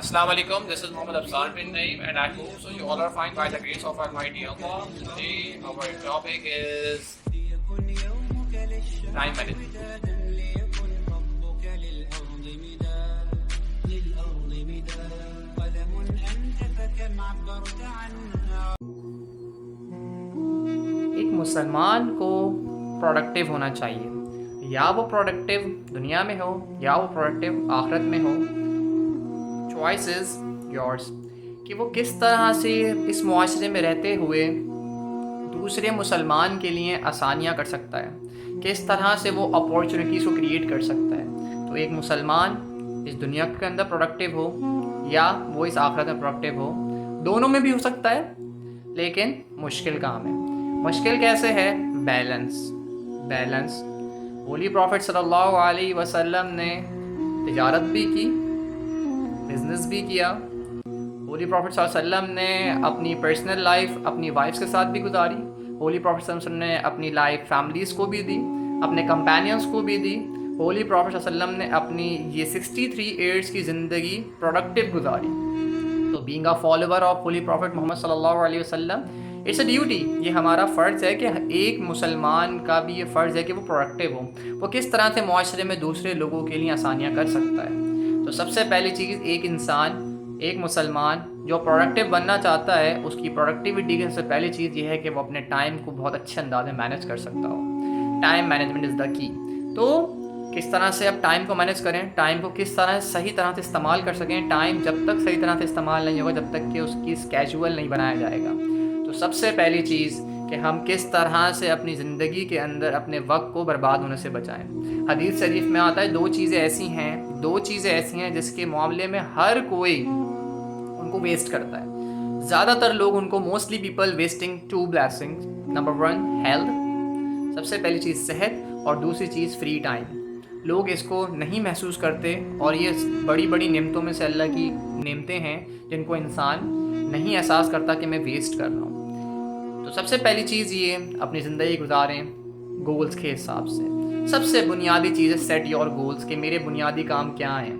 Assalamu alaikum, this is Muhammad Afsar bin Naeem and I hope so you all are fine by the grace of Almighty Allah. Today our topic is time management. एक मुसलमान को productive होना चाहिए, या वो productive दुनिया में हो या वो प्रोडक्टिव आखिरत में हो। चॉइस इज़ योर्स कि वो किस तरह से इस मुआशरे में रहते हुए दूसरे मुसलमान के लिए आसानियाँ कर सकता है, किस तरह से वो अपॉर्चुनिटीज़ को क्रिएट कर सकता है। तो एक मुसलमान इस दुनिया के अंदर प्रोडक्टिव हो या वो इस आखिरत में प्रोडक्टिव हो, दोनों में भी हो सकता है, लेकिन मुश्किल काम है। मुश्किल कैसे है? बैलेंस। होली प्रॉफिट सल्लल्लाहु अलैहि वसल्लम ने तिजारत भी की, बिजनेस भी किया। होली प्रॉफिट सल्लल्लाहु अलैहि वसल्लम ने अपनी पर्सनल लाइफ अपनी वाइफ्स के साथ भी गुजारी। होली प्रॉफिट सल्लल्लाहु अलैहि वसल्लम ने अपनी लाइफ फैमिलीज़ को भी दी, अपने कंपेनियंस को भी दी। होली प्रॉफिट सल्लल्लाहु अलैहि वसल्लम ने अपनी ये 63 ईयर्स की ज़िंदगी प्रोडक्टिव गुजारी। तो being a follower of holy prophet Muhammad सल्लल्लाहु अलैहि वसल्लम, इट्स अ ड्यूटी, ये हमारा फ़र्ज़ है कि एक मुसलमान का भी ये फ़र्ज़ है कि वो प्रोडक्टिव हो। वो किस तरह से मुआशरे में दूसरे लोगों के लिए आसानियाँ कर सकता है। तो सबसे पहली चीज़, एक इंसान, एक मुसलमान जो प्रोडक्टिव बनना चाहता है, उसकी प्रोडक्टिविटी की सबसे पहली चीज़ ये है कि वो अपने टाइम को बहुत अच्छे अंदाज में मैनेज कर सकता हो। Time management is the key. तो किस तरह से आप टाइम को मैनेज करें, टाइम को किस तरह से सही तरह से इस्तेमाल कर सकें। टाइम जब तक सही तरह से इस्तेमाल नहीं होगा जब तक कि उसकी स्केजुअल नहीं बनाया जाएगा। तो सबसे पहली चीज़ कि हम किस तरह से अपनी ज़िंदगी के अंदर अपने वक्त को बर्बाद होने से बचाएं। हदीस शरीफ में आता है दो चीज़ें ऐसी हैं जिसके मामले में हर कोई उनको वेस्ट करता है। ज़्यादातर लोग उनको, mostly people wasting two blessings. Number 1 health, सबसे पहली चीज़ सेहत, और दूसरी चीज़ फ्री टाइम। लोग इसको नहीं महसूस करते और ये बड़ी बड़ी नेमतों में से अल्लाह की नेमतें हैं जिनको इंसान नहीं एहसास करता कि मैं वेस्ट कर रहा हूँ। तो सबसे पहली चीज़ ये, अपनी ज़िंदगी गुजारें गोल्स के हिसाब से। सबसे बुनियादी चीज़ है सेट योर गोल्स, कि मेरे बुनियादी काम क्या हैं।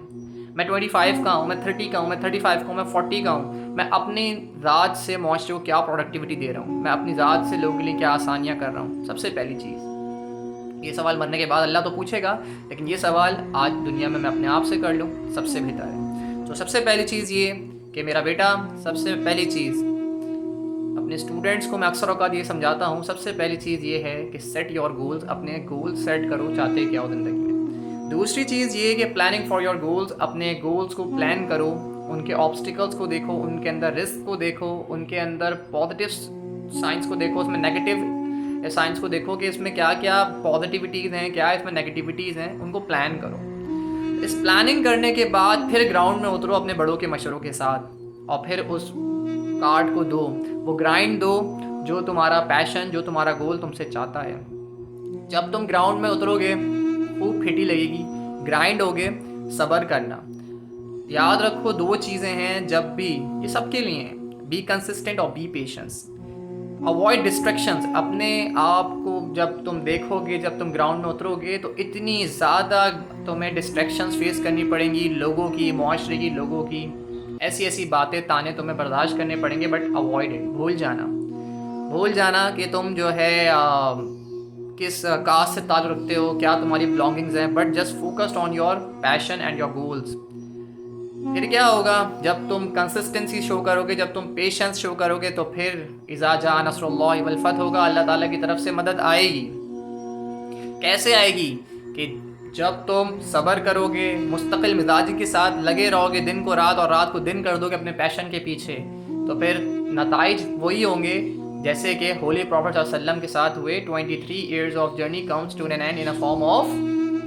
मैं 25 का हूँ, मैं 30 का हूँ, मैं 35 का हूँ, मैं 40 का हूँ। मैं अपनी ज़ात से मुआशरे को क्या प्रोडक्टिविटी दे रहा हूँ, मैं अपनी ज़ात से लोगों के लिए क्या आसानियाँ कर रहा हूँ। सबसे पहली चीज़, ये सवाल मरने के बाद अल्लाह तो पूछेगा, लेकिन ये सवाल आज दुनिया में मैं अपने आप से कर लूँ, सबसे बेहतर है। तो सबसे पहली चीज़ ये कि मेरा बेटा, सबसे पहली चीज़ अपने स्टूडेंट्स को मैं अक्सर औकात ये समझाता हूँ, सबसे पहली चीज़ ये है कि सेट योर गोल्स, अपने गोल्स सेट करो, चाहते क्या हो ज़िंदगी में। दूसरी चीज़ ये कि प्लानिंग फॉर योर गोल्स, अपने गोल्स को प्लान करो, उनके ऑब्स्टिकल्स को देखो, उनके अंदर रिस्क को देखो, उनके अंदर पॉजिटिव साइंस को देखो, उसमें नेगेटिव साइंस को देखो कि इसमें क्या क्या पॉजिटिविटीज़ हैं, क्या इसमें नेगेटिविटीज़ हैं, उनको प्लान करो। इस प्लानिंग करने के बाद फिर ग्राउंड में उतरो अपने बड़ों के मशवरों के साथ, और फिर उस कार्ड को दो, वो ग्राइंड दो जो तुम्हारा पैशन, जो तुम्हारा गोल तुमसे चाहता है। जब तुम ग्राउंड में उतरोगे खूब फिटी लगेगी, ग्राइंड होगे, सब्र करना। याद रखो दो चीज़ें हैं जब भी, ये सबके लिए हैं, बी कंसिस्टेंट और बी पेशेंस। Avoid distractions. अपने आप को जब तुम देखोगे, जब तुम ग्राउंड में उतरोगे, तो इतनी ज़्यादा तुम्हें डिस्ट्रैक्शंस फेस करनी पड़ेंगी, लोगों की, मुआशरे की, लोगों की ऐसी ऐसी बातें, ताने तुम्हें बर्दाश्त करने पड़ेंगे, बट अवॉइड इट। भूल जाना कि तुम जो है किस कास्ट से ताल्लुक़ रखते हो, क्या तुम्हारी बिलोंगिंग्स हैं, but just focused on your passion and your goals. फिर क्या होगा, जब तुम कंसिस्टेंसी शो करोगे, जब तुम पेशेंस शो करोगे, तो फिर इज़ा जा नस्रुल्लाहि वल फतह होगा, अल्लाह ताला की तरफ से मदद आएगी। कैसे आएगी? कि जब तुम सब्र करोगे, मुस्तकिल मिजाजी के साथ लगे रहोगे, दिन को रात और रात को दिन कर दोगे अपने पैशन के पीछे, तो फिर नताइज वही होंगे जैसे कि होली प्रॉफिट सल्लल्लाहु अलैहि वसल्लम के साथ हुए। 23 years of journey comes to an end in a form of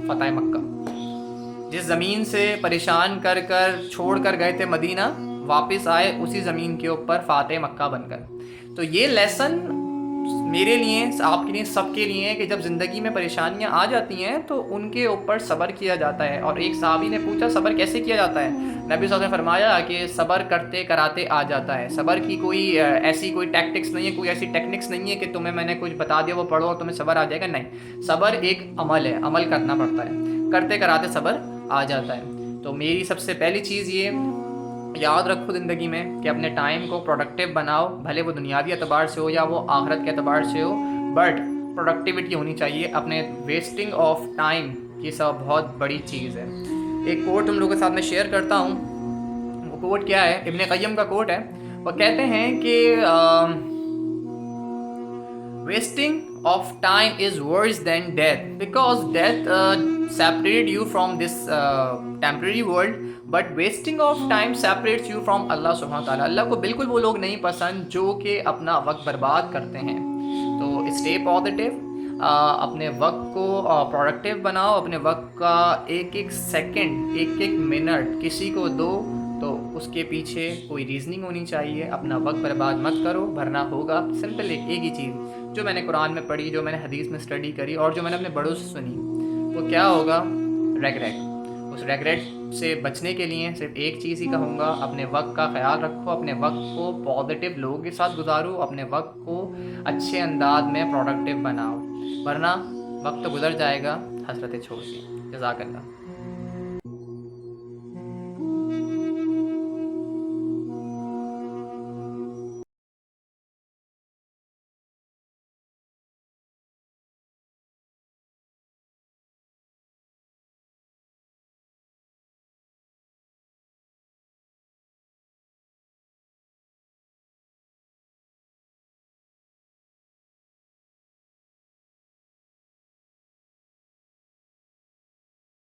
फतह मक्का। जिस ज़मीन से परेशान कर कर छोड़ कर गए थे मदीना, वापस आए उसी ज़मीन के ऊपर फातह मक्का बनकर। तो ये लेसन मेरे लिए, आपके लिए, सबके लिए है कि जब ज़िंदगी में परेशानियां आ जाती हैं तो उनके ऊपर सब्र किया जाता है। और एक साहबी ने पूछा सब्र कैसे किया जाता है? नबी सल्लल्लाहु अलैहि वसल्लम ने फरमाया कि सब्र करते कराते आ जाता है। सब्र की कोई ऐसी कोई टैक्टिक्स नहीं है, कोई ऐसी टेक्निक्स नहीं है कि तुम्हें मैंने कुछ बता दिया वो पढ़ो और तुम्हें सब्र आ जाएगा। नहीं, सब्र एक अमल है, अमल करना पड़ता है, करते कराते सब्र आ जाता है। तो मेरी सबसे पहली चीज़ ये یاد رکھو زندگی میں کہ اپنے ٹائم کو پروڈکٹیو بناؤ، بھلے وہ دنیاوی اعتبار سے ہو یا وہ آخرت کے اعتبار سے ہو، بٹ پروڈکٹیوٹی ہونی چاہیے. اپنے ویسٹنگ آف ٹائم یہ سب بہت بڑی چیز ہے. ایک کوٹ تم لوگوں کے ساتھ میں شیئر کرتا ہوں. وہ کوٹ کیا ہے؟ ابن قیم کا کوٹ ہے. وہ کہتے ہیں کہ wasting of time is worse than death, because death separated you from this temporary world, but wasting of time separates you from Allah subhanahu wa ta'ala. اللہ کو بالکل وہ لوگ نہیں پسند جو کہ اپنا وقت برباد کرتے ہیں. تو اسٹے پازیٹیو، اپنے وقت کو پروڈکٹیو بناؤ، اپنے وقت کا ایک ایک سیکنڈ ایک ایک منٹ کسی کو دو تو اس کے پیچھے کوئی ریزننگ ہونی چاہیے. اپنا وقت برباد مت کرو ورنہ ہوگا سمپل ایک ہی چیز جو میں نے قرآن میں پڑھی، جو میں نے حدیث میں اسٹڈی کری اور جو میں نے اپنے بڑوں سے سنی، وہ کیا ہوگا؟ ریگریٹ. اس ریگریٹ سے بچنے کے لیے صرف ایک چیز ہی کہوں گا، اپنے وقت کا خیال رکھو، اپنے وقت کو پازیٹیو لوگوں کے ساتھ گزارو، اپنے وقت کو اچھے انداز میں پروڈکٹیو بناؤ، ورنہ وقت تو گزر جائے گا حسرتیں چھوڑ کے. جزاک اللہ.